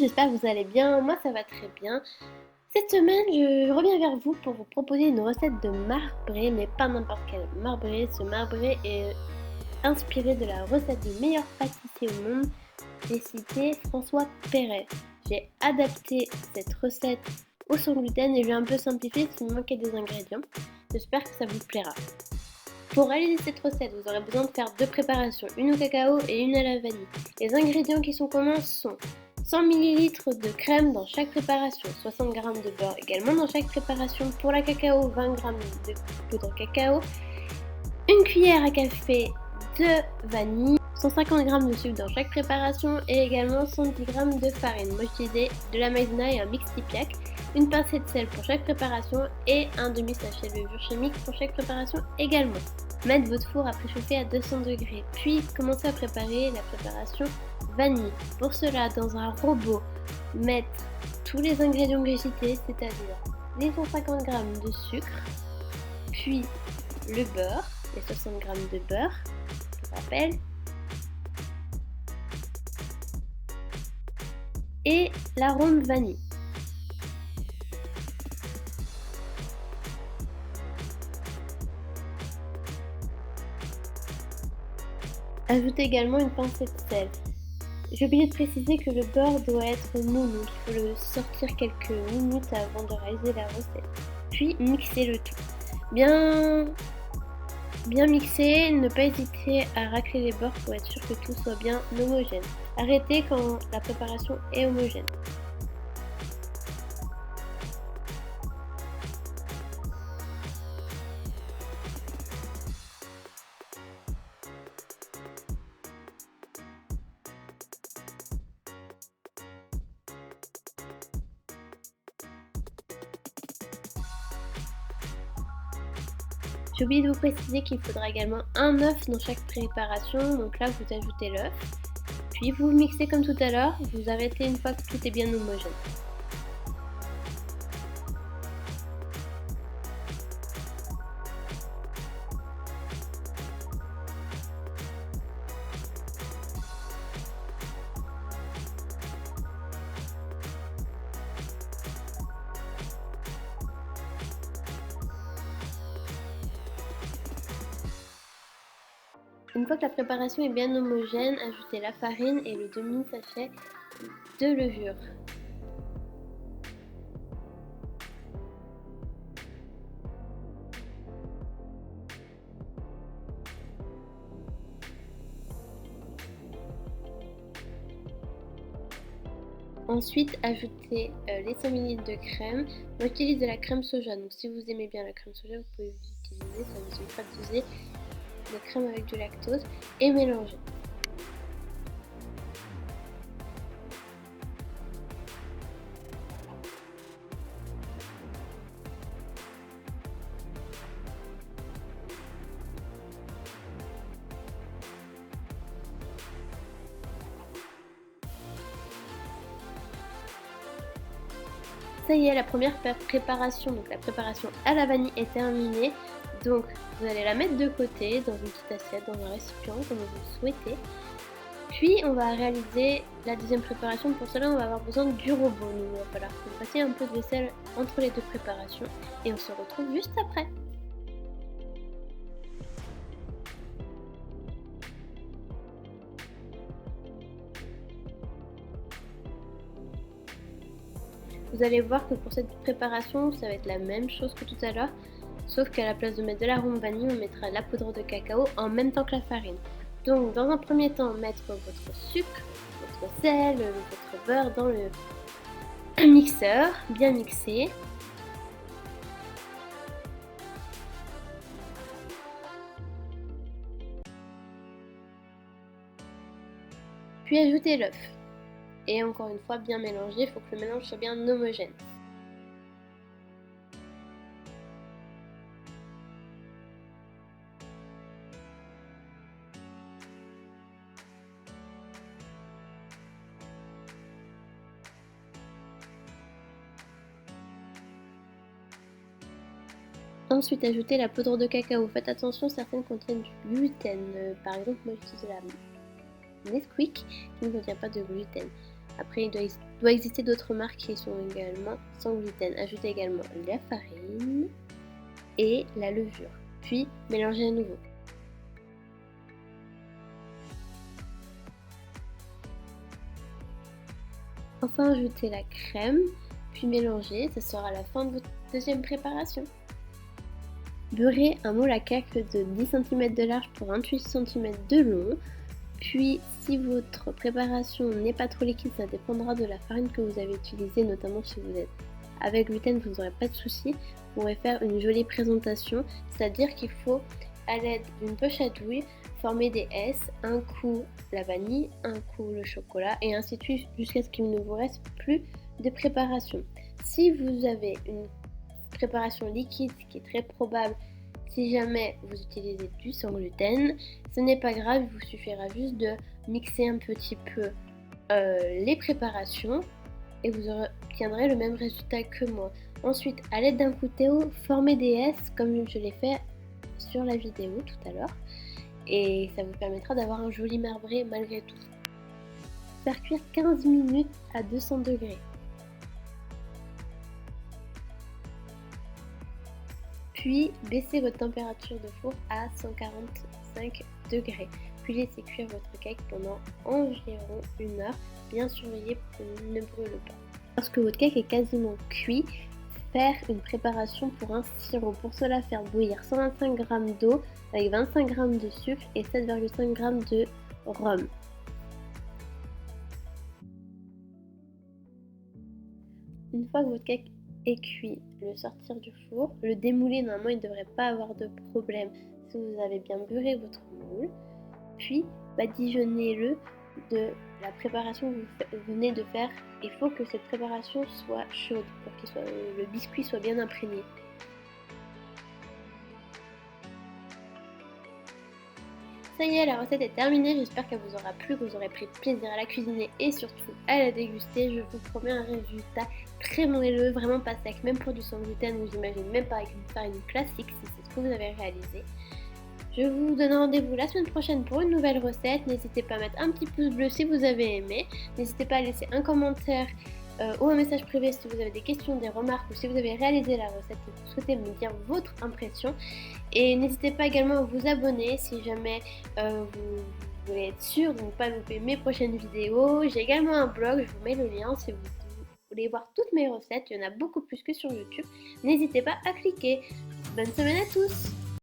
j'espère que vous allez bien. Moi, ça va très bien. Cette semaine, je reviens vers vous pour vous proposer une recette de marbré, mais pas n'importe quel marbré. Ce marbré est inspiré de la recette du meilleur pâtissier au monde. J'ai cité François Perret. J'ai adapté cette recette au sans gluten et je l'ai un peu simplifié s'il manquait des ingrédients. J'espère que ça vous plaira. Pour réaliser cette recette, vous aurez besoin de faire deux préparations, une au cacao et une à la vanille. Les ingrédients qui sont communs sont 100 ml de crème dans chaque préparation, 60 g de beurre également dans chaque préparation. Pour la cacao, 20 g de poudre cacao, une cuillère à café de vanille, 150 g de sucre dans chaque préparation et également 110 g de farine. Moi j'utilisais de la maïzena et un mix Tipiak, une pincée de sel pour chaque préparation et un demi-sachet de levure chimique pour chaque préparation également. Mettre votre four à préchauffer à 200 degrés, puis commencer à préparer la préparation vanille. Pour cela, dans un robot, mettre tous les ingrédients que j'ai cités, c'est-à-dire les 150 g de sucre, puis le beurre, les 60 g de beurre, je rappelle, et l'arôme vanille. Ajoutez également une pincée de sel. J'ai oublié de préciser que le beurre doit être mou, donc il faut le sortir quelques minutes avant de réaliser la recette. Puis mixez le tout. Bien mixer, ne pas hésiter à racler les bords pour être sûr que tout soit bien homogène. Arrêtez quand la préparation est homogène. J'ai oublié de vous préciser qu'il faudra également un œuf dans chaque préparation, donc là vous ajoutez l'œuf, puis vous mixez comme tout à l'heure, vous arrêtez une fois que tout est bien homogène. Une fois que la préparation est bien homogène, ajoutez la farine et le demi-sachet de levure. Ensuite, ajoutez les 100 ml de crème. Moi, j'utilise de la crème soja, donc si vous aimez bien la crème soja, vous pouvez l'utiliser, ça vous évitera d'user de crème avec du lactose et mélanger. Ça y est, la première préparation, donc la préparation à la vanille est terminée. Donc vous allez la mettre de côté dans une petite assiette, dans un récipient comme vous le souhaitez. Puis on va réaliser la deuxième préparation. Pour cela on va avoir besoin du robot. Donc il va falloir que vous fassiez un peu de vaisselle entre les deux préparations et on se retrouve juste après. Vous allez voir que pour cette préparation, ça va être la même chose que tout à l'heure, sauf qu'à la place de mettre de l'arôme vanille, on mettra la poudre de cacao en même temps que la farine. Donc dans un premier temps, mettre votre sucre, votre sel, votre beurre dans le mixeur, bien mixer. Puis ajouter l'œuf. Et encore une fois, bien mélanger, il faut que le mélange soit bien homogène. Ensuite, ajoutez la poudre de cacao. Faites attention, certaines contiennent du gluten. Par exemple, moi j'utilise la Nesquik qui ne contient pas de gluten. Après, doit exister d'autres marques qui sont également sans gluten. Ajoutez également la farine et la levure, puis mélangez à nouveau. Enfin, ajoutez la crème, puis mélangez, ce sera la fin de votre deuxième préparation. Beurrez un moule à cake de 10 cm de large pour 28 cm de long. Puis, si votre préparation n'est pas trop liquide, ça dépendra de la farine que vous avez utilisée, notamment si vous êtes avec gluten, vous n'aurez pas de souci. Vous pourrez faire une jolie présentation, c'est-à-dire qu'il faut, à l'aide d'une poche à douille, former des S, un coup la vanille, un coup le chocolat, et ainsi de suite jusqu'à ce qu'il ne vous reste plus de préparation. Si vous avez une préparation liquide, ce qui est très probable si jamais vous utilisez du sans gluten, ce n'est pas grave, il vous suffira juste de mixer un petit peu les préparations et vous obtiendrez le même résultat que moi. Ensuite, à l'aide d'un couteau, formez des S comme je l'ai fait sur la vidéo tout à l'heure, et ça vous permettra d'avoir un joli marbré malgré tout. Faire cuire 15 minutes à 200 degrés. Puis baissez votre température de four à 145 degrés. Puis laissez cuire votre cake pendant environ 1 heure, bien surveillé pour qu'il ne brûle pas. Lorsque votre cake est quasiment cuit, faire une préparation pour un sirop. Pour cela, faire bouillir 125 g d'eau avec 25 g de sucre et 7,5 g de rhum. Une fois que votre cake est cuit, le sortir du four, le démouler, normalement il ne devrait pas avoir de problème si vous avez bien beurré votre moule, puis badigeonnez-le de la préparation que vous venez de faire. Il faut que cette préparation soit chaude pour que le biscuit soit bien imprégné. Ça y est, la recette est terminée, j'espère qu'elle vous aura plu, que vous aurez pris plaisir à la cuisiner et surtout à la déguster. Je vous promets un résultat très moelleux, vraiment pas sec, même pour du sans gluten, ou j'imagine même pas avec une farine classique si c'est ce que vous avez réalisé. Je vous donne rendez-vous la semaine prochaine pour une nouvelle recette. N'hésitez pas à mettre un petit pouce bleu si vous avez aimé. N'hésitez pas à laisser un commentaire ou un message privé si vous avez des questions, des remarques, ou si vous avez réalisé la recette et que vous souhaitez me dire votre impression. Et n'hésitez pas également à vous abonner si jamais vous voulez être sûr de ne pas louper mes prochaines vidéos. J'ai également un blog, je vous mets le lien si vous voulez voir toutes mes recettes. Il y en a beaucoup plus que sur YouTube. N'hésitez pas à cliquer. Bonne semaine à tous!